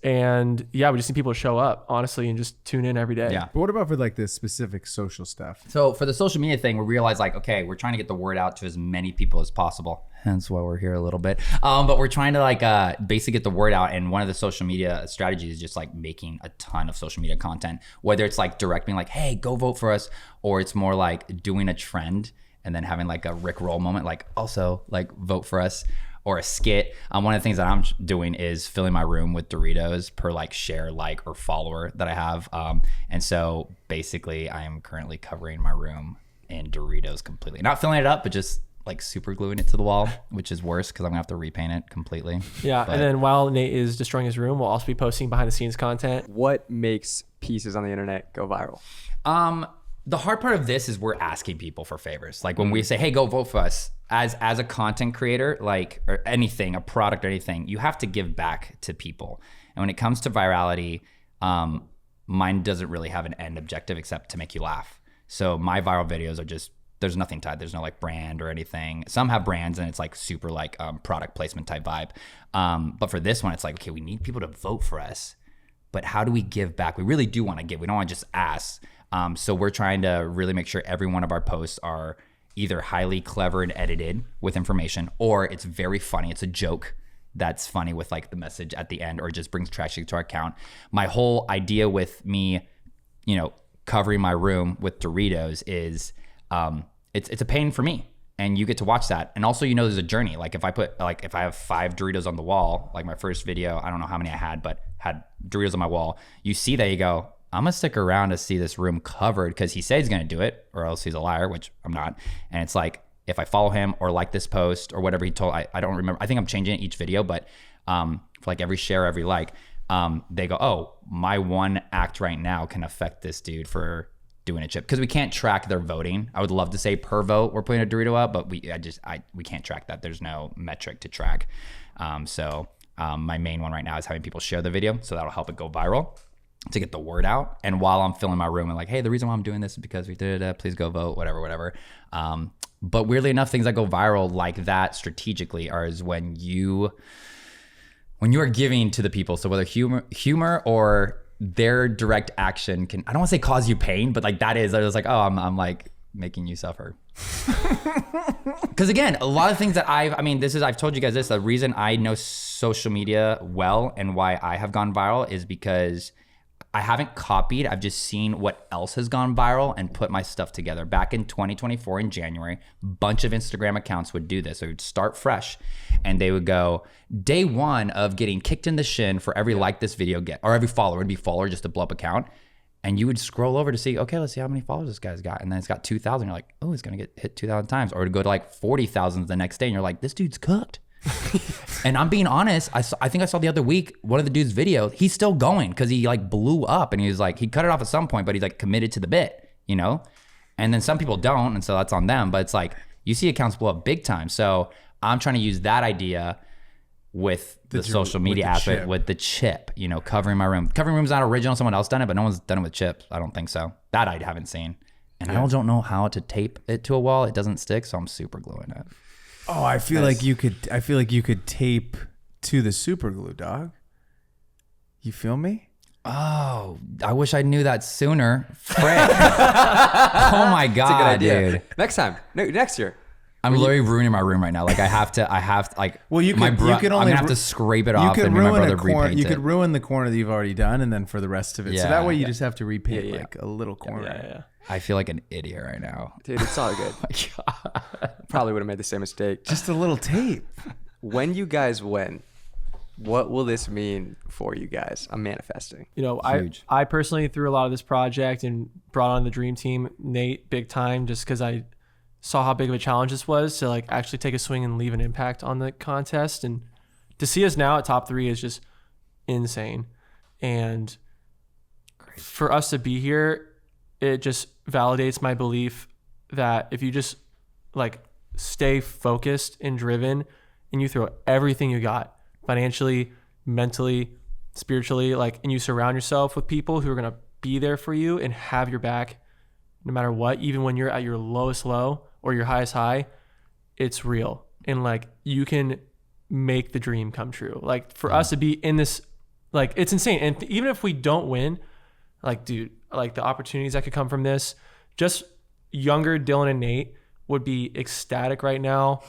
And yeah, we just need people to show up, honestly, and just tune in every day. Yeah. But what about for like this specific social stuff? So for the social media thing, we realized like, okay, we're trying to get the word out to as many people as possible. Hence why we're here a little bit. But we're trying to like basically get the word out. And one of the social media strategies is just like making a ton of social media content, whether it's like direct being like, hey, go vote for us, or it's more like doing a trend and then having like a Rick roll moment, like also like vote for us, or a skit. One of the things that I'm doing is filling my room with Doritos per like share, like, or follower that I have. And so basically I am currently covering my room in Doritos completely. Not filling it up, but just like super gluing it to the wall, which is worse because I'm gonna have to repaint it completely. Yeah. But- And then while Nate is destroying his room, we'll also be posting behind the scenes content. What makes pieces on the internet go viral? The hard part of this is we're asking people for favors. Like when we say, hey, go vote for us, as a content creator, like, or anything, a product or anything, you have to give back to people. And when it comes to virality, mine doesn't really have an end objective except to make you laugh. So my viral videos are just, there's nothing tied. There's no like brand or anything. Some have brands and it's like super like product placement type vibe. But for this one, it's like, okay, we need people to vote for us, but how do we give back? We really do want to give. We don't want to just ask. So we're trying to really make sure every one of our posts are either highly clever and edited with information, or it's very funny. It's a joke that's funny with like the message at the end, or it just brings traffic to our account. My whole idea with me, you know, covering my room with Doritos is it's a pain for me. And you get to watch that. And also, you know, there's a journey. Like if I have 5 Doritos on the wall, like my first video, I don't know how many I had, but had Doritos on my wall. You see that, you go, I'm gonna stick around to see this room covered because he said he's gonna do it, or else he's a liar, which I'm not. And it's like, if I follow him or like this post or whatever he told, I don't remember. I think I'm changing it each video, but for like every share, every like, they go, oh, my one act right now can affect this dude for doing a chip, because we can't track their voting. I would love to say per vote we're putting a Dorito up, but we can't track that. There's no metric to track. So my main one right now is having people share the video, so that'll help it go viral to get the word out. And while I'm filling my room and like, hey, the reason why I'm doing this is because we did it, please go vote, whatever. But weirdly enough, things that go viral like that strategically is when you are giving to the people. So whether humor or their direct action can, I don't want to say cause you pain, but like that is, I was like, oh, I'm like making you suffer. Because again, a lot of things that I've told you guys this, the reason I know social media well and why I have gone viral is because I haven't copied. I've just seen what else has gone viral and put my stuff together. Back in 2024 in January, a bunch of Instagram accounts would do this. They would start fresh and they would go, day one of getting kicked in the shin for every like this video get, or every follower. It'd be follower just to blow up account. And you would scroll over to see, okay, let's see how many followers this guy's got. And then it's got 2,000. You're like, oh, it's going to get hit 2,000 times. Or to go to like 40,000 the next day. And you're like, this dude's cooked. And I'm being honest, I think I saw the other week, one of the dude's video, he's still going because he like blew up and he was like, he cut it off at some point, but he's like committed to the bit, you know? And then some people don't, and so that's on them. But it's like, you see accounts blow up big time. So I'm trying to use that idea with the dr- social media with the aspect, chip. with the chip, you know, covering my room. Covering room's not original. Someone else done it, but no one's done it with chips. I don't think so. That I haven't seen. And I don't know how to tape it to a wall. It doesn't stick, so I'm super gluing it. Oh, I feel like you could. I feel like you could tape to the super glue, dog. You feel me? Oh, I wish I knew that sooner. Frick. Oh my god, That's a good idea. dude. Next time. No, next year. I'm literally ruining my room right now. Like I have to like. Well, you my could. You could I'm only gonna have to scrape it off and my brother repaint You it. could ruin the corner that you've already done, and then for the rest of it. So Yeah. that way, you just have to repaint Yeah, yeah. like a little corner. Yeah. I feel like an idiot right now. Dude, it's all good. Probably would have made the same mistake. Just a little tape. When you guys win, what will this mean for you guys? I'm manifesting. You know, Huge. I personally threw a lot of this project and brought on the dream team, Nate, big time, just because I saw how big of a challenge this was to like actually take a swing and leave an impact on the contest. And to see us now at top 3 is just insane. And for us to be here, it just validates my belief that if you just like stay focused and driven and you throw everything you got, financially, mentally, spiritually, like, and you surround yourself with people who are going to be there for you and have your back no matter what, even when you're at your lowest low or your highest high, it's real. And like, you can make the dream come true. Like for us to be in this, like, it's insane. And even if we don't win, like, dude, like the opportunities that could come from this, just younger Dylan and Nate would be ecstatic right now.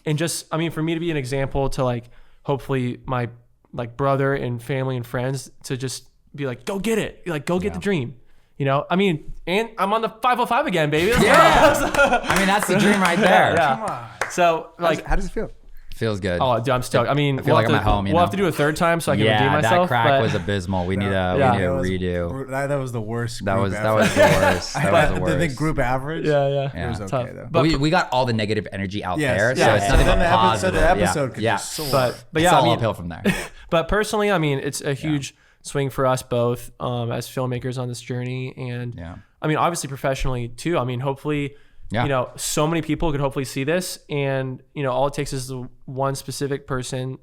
And just, I mean, for me to be an example to like, hopefully my like brother and family and friends to just be like, go get it. Like, go get the dream. You know, I mean, and I'm on the 505 again, baby. Yeah. I mean, that's the dream right there. Yeah. Come on. So like, How does it feel? Feels good. oh, dude, I'm stoked. I mean, I feel like I'm at home, you we'll know? have to do a third time so I can redeem yeah, myself. that crack but was abysmal. We need Yeah. a That was redo. That was the worst. That group was ever. the worst. That was the The worst. group average. yeah. Yeah. It was Tough. okay though. But we got all the negative energy out Yes, there, so yes. it's not So even then positive. the episode could yeah. just soar. but It's yeah, all I mean, uphill from there. but personally, I mean, it's a huge swing for us both as filmmakers on this journey. And Yeah. I mean, obviously professionally too. I mean, hopefully, Yeah. you know, so many people could hopefully see this, and, you know, all it takes is the one specific person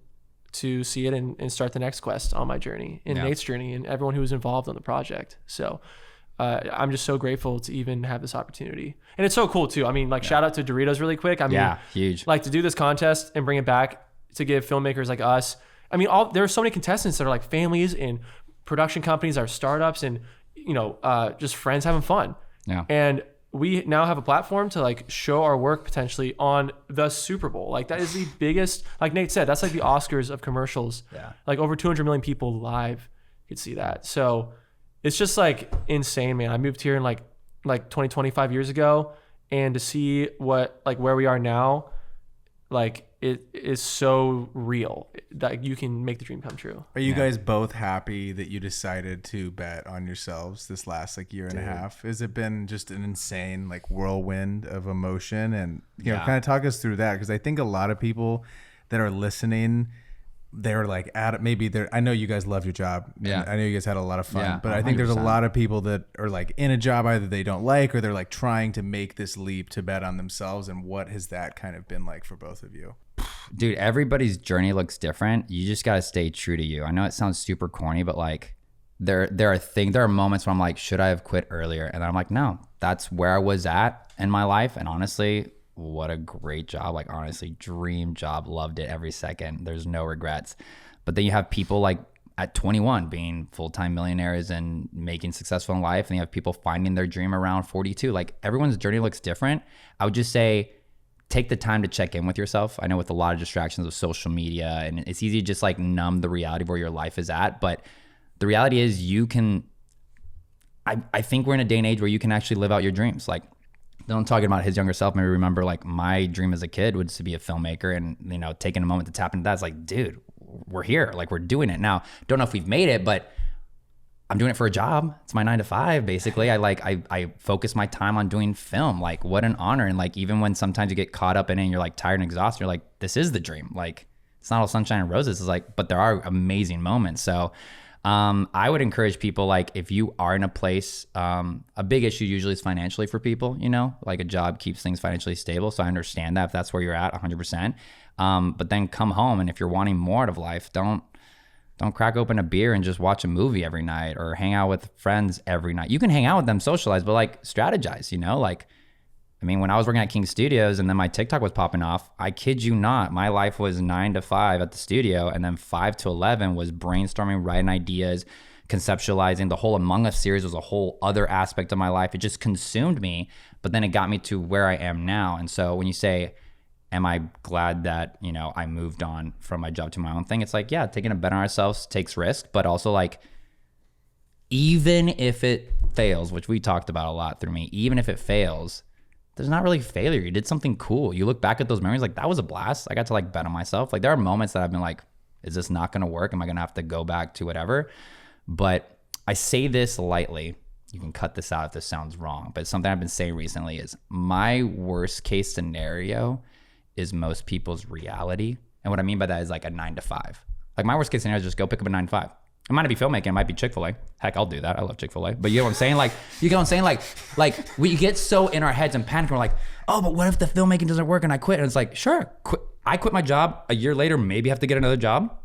to see it and start the next quest on my journey and Yeah. Nate's journey and everyone who was involved on the project. So I'm just so grateful to even have this opportunity. And it's so cool too. I mean, like, shout out to Doritos really quick. I mean, Yeah, huge. like, to do this contest and bring it back to give filmmakers like us. I mean, there are so many contestants that are like families and production companies, are startups, and, you know, just friends having fun. Yeah. And we now have a platform to like show our work potentially on the Super Bowl. Like, that is the biggest, like Nate said, that's like the Oscars of commercials. Yeah. Like, over 200 million people live could see that. So it's just like insane, man. I moved here in like 20, 25 years ago, and to see what, like, where we are now, like, it is so real that you can make the dream come true. Are you guys both happy that you decided to bet on yourselves this last like year and a half? Has it been just an insane like whirlwind of emotion? And you know, kind of talk us through that, because I think a lot of people that are listening, they're like I know you guys love your job. Yeah. I know you guys had a lot of fun, Yeah, but I think there's a 100%. lot of people that are like in a job either they don't like, or they're like trying to make this leap to bet on themselves. And what has that kind of been like for both of you? Dude, everybody's journey looks different. You just got to stay true to you. I know it sounds super corny, but like there are moments where I'm like, should I have quit earlier? And I'm like, no, that's where I was at in my life. And honestly, what a great job. Like, honestly, dream job. Loved it every second. There's no regrets. But then you have people like at 21 being full-time millionaires and making successful in life. And you have people finding their dream around 42. Like, everyone's journey looks different. I would just say, take the time to check in with yourself. I know with a lot of distractions of social media, and it's easy to just like numb the reality of where your life is at. But the reality is you can, I think we're in a day and age where you can actually live out your dreams. Like, I'm talking about his younger self, maybe remember like my dream as a kid was to be a filmmaker, and, you know, taking a moment to tap into that. It's like, dude, we're here. Like, we're doing it now. Don't know if we've made it, but I'm doing it for a job. It's my 9 to 5, basically. I focus my time on doing film. Like, what an honor. And like, even when sometimes you get caught up in it and you're like tired and exhausted, you're like, this is the dream. Like, it's not all sunshine and roses. It's like, but there are amazing moments. So I would encourage people, like, if you are in a place, a big issue usually is financially for people, you know, like a job keeps things financially stable. So I understand that if that's where you're at 100%. But then come home, and if you're wanting more out of life, don't crack open a beer and just watch a movie every night or hang out with friends every night. You can hang out with them, socialize, but like strategize, you know, like, I mean, when I was working at King Studios and then my TikTok was popping off, I kid you not, my life was 9 to 5 at the studio, and then 5 to 11 was brainstorming, writing ideas, conceptualizing. The whole Among Us series was a whole other aspect of my life. It just consumed me, but then it got me to where I am now. And so when you say, am I glad that, you know, I moved on from my job to my own thing? It's like, yeah, taking a bet on ourselves takes risk, but also like, even if it fails, which we talked about a lot through me, even if it fails, there's not really failure. You did something cool. You look back at those memories like, that was a blast. I got to like bet on myself. Like, there are moments that I've been like, is this not going to work? Am I going to have to go back to whatever? But I say this lightly. You can cut this out if this sounds wrong, but something I've been saying recently is my worst-case scenario is most people's reality. And what I mean by that is like a 9 to 5. Like, my worst-case scenario is just go pick up a 9 to 5. It might not be filmmaking. It might be Chick-fil-A. Heck, I'll do that. I love Chick-fil-A. But you know what I'm saying? Like, you get what I'm saying? Like we get so in our heads and panic. We're like, oh, but what if the filmmaking doesn't work and I quit? And it's like, sure, I quit my job. A year later, maybe have to get another job.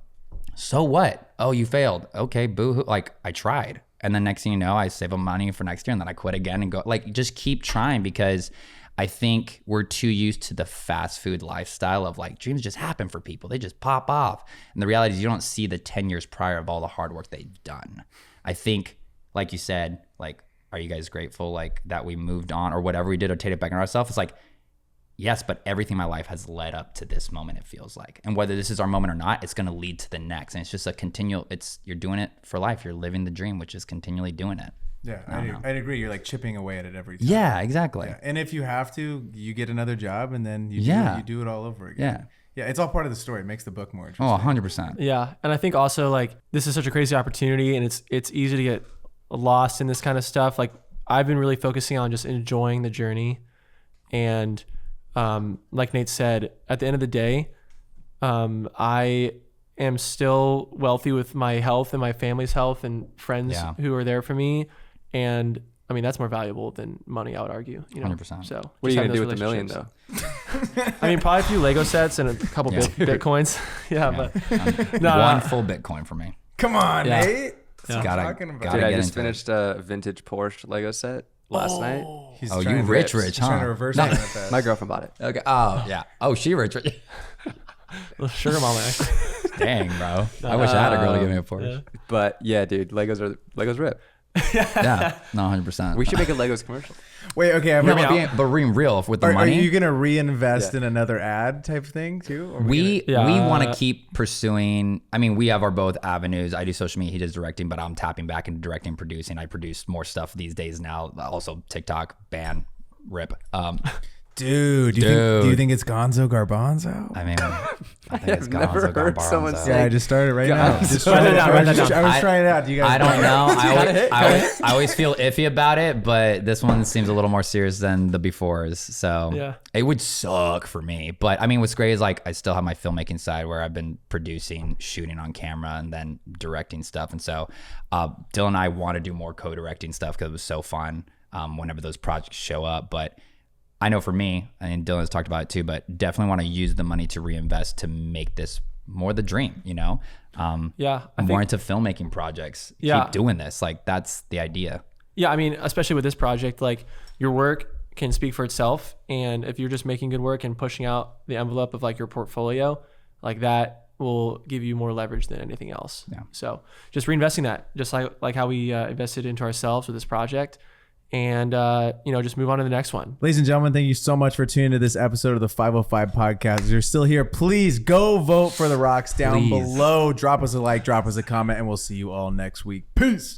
So what? Oh, you failed. Okay, boo-hoo. Like, I tried. And then next thing you know, I save up money for next year, and then I quit again and go. Like, just keep trying, because I think we're too used to the fast food lifestyle of like, dreams just happen for people. They just pop off. And the reality is you don't see the 10 years prior of all the hard work they've done. I think, like you said, like, are you guys grateful like that we moved on or whatever we did, or take it back on ourselves? It's like, yes, but everything in my life has led up to this moment, it feels like. And whether this is our moment or not, it's going to lead to the next. And it's just a continual, you're doing it for life. You're living the dream, which is continually doing it. Yeah, I'd agree. You're like chipping away at it every time. Yeah, exactly. Yeah. And if you have to, you get another job, and then you do it all over again. Yeah, it's all part of the story. It makes the book more interesting. Oh, 100%. Yeah, and I think also like this is such a crazy opportunity, and it's easy to get lost in this kind of stuff. Like, I've been really focusing on just enjoying the journey, and like Nate said, at the end of the day, I am still wealthy with my health and my family's health and friends who are there for me. And I mean, that's more valuable than money, I would argue. You know? 100%. So what are you going to do with the million, though? I mean, probably a few Lego sets and a couple Bitcoins. But one full Bitcoin for me. Come on, Nate. Gotta Dude, I just finished a vintage Porsche Lego set last night. You rich, huh? He's trying to reverse manifest. My girlfriend bought it. Okay. Oh, yeah. Oh, she rich. Sugar mama. Dang, bro. I wish I had a girl to give me a Porsche. Yeah. But yeah, dude, Legos rip. Yeah, no, 100%. We should make a Legos commercial. Wait, okay. But being real with the money. Are you gonna reinvest in another ad type thing too? Or we want to keep pursuing. I mean, we have our both avenues. I do social media, he does directing, but I'm tapping back into directing and producing. I produce more stuff these days now. Also TikTok, ban, rip. Dude, do you think it's Gonzo Garbanzo? I mean, I think it's never Gonzo heard Garbanzo. someone say. Yeah, I just started right now. Just write that down. I was trying it out. Do you guys? I don't know. I always feel iffy about it, but this one seems a little more serious than the befores. So it would suck for me. But I mean, what's great is like I still have my filmmaking side where I've been producing, shooting on camera, and then directing stuff. And so Dylan and I want to do more co-directing stuff because it was so fun whenever those projects show up. But I know for me, and Dylan has talked about it too, but definitely want to use the money to reinvest to make this more the dream, you know? I'm more into filmmaking projects. Keep doing this. Like, that's the idea. Yeah, I mean, especially with this project, like, your work can speak for itself. And if you're just making good work and pushing out the envelope of, like, your portfolio, like, that will give you more leverage than anything else. Yeah. So just reinvesting that, just like how we invested into ourselves with this project. And, just move on to the next one. Ladies and gentlemen, thank you so much for tuning to this episode of the 505 Podcast. If you're still here, please go vote for the rocks down below. Drop us a like, drop us a comment, and we'll see you all next week. Peace.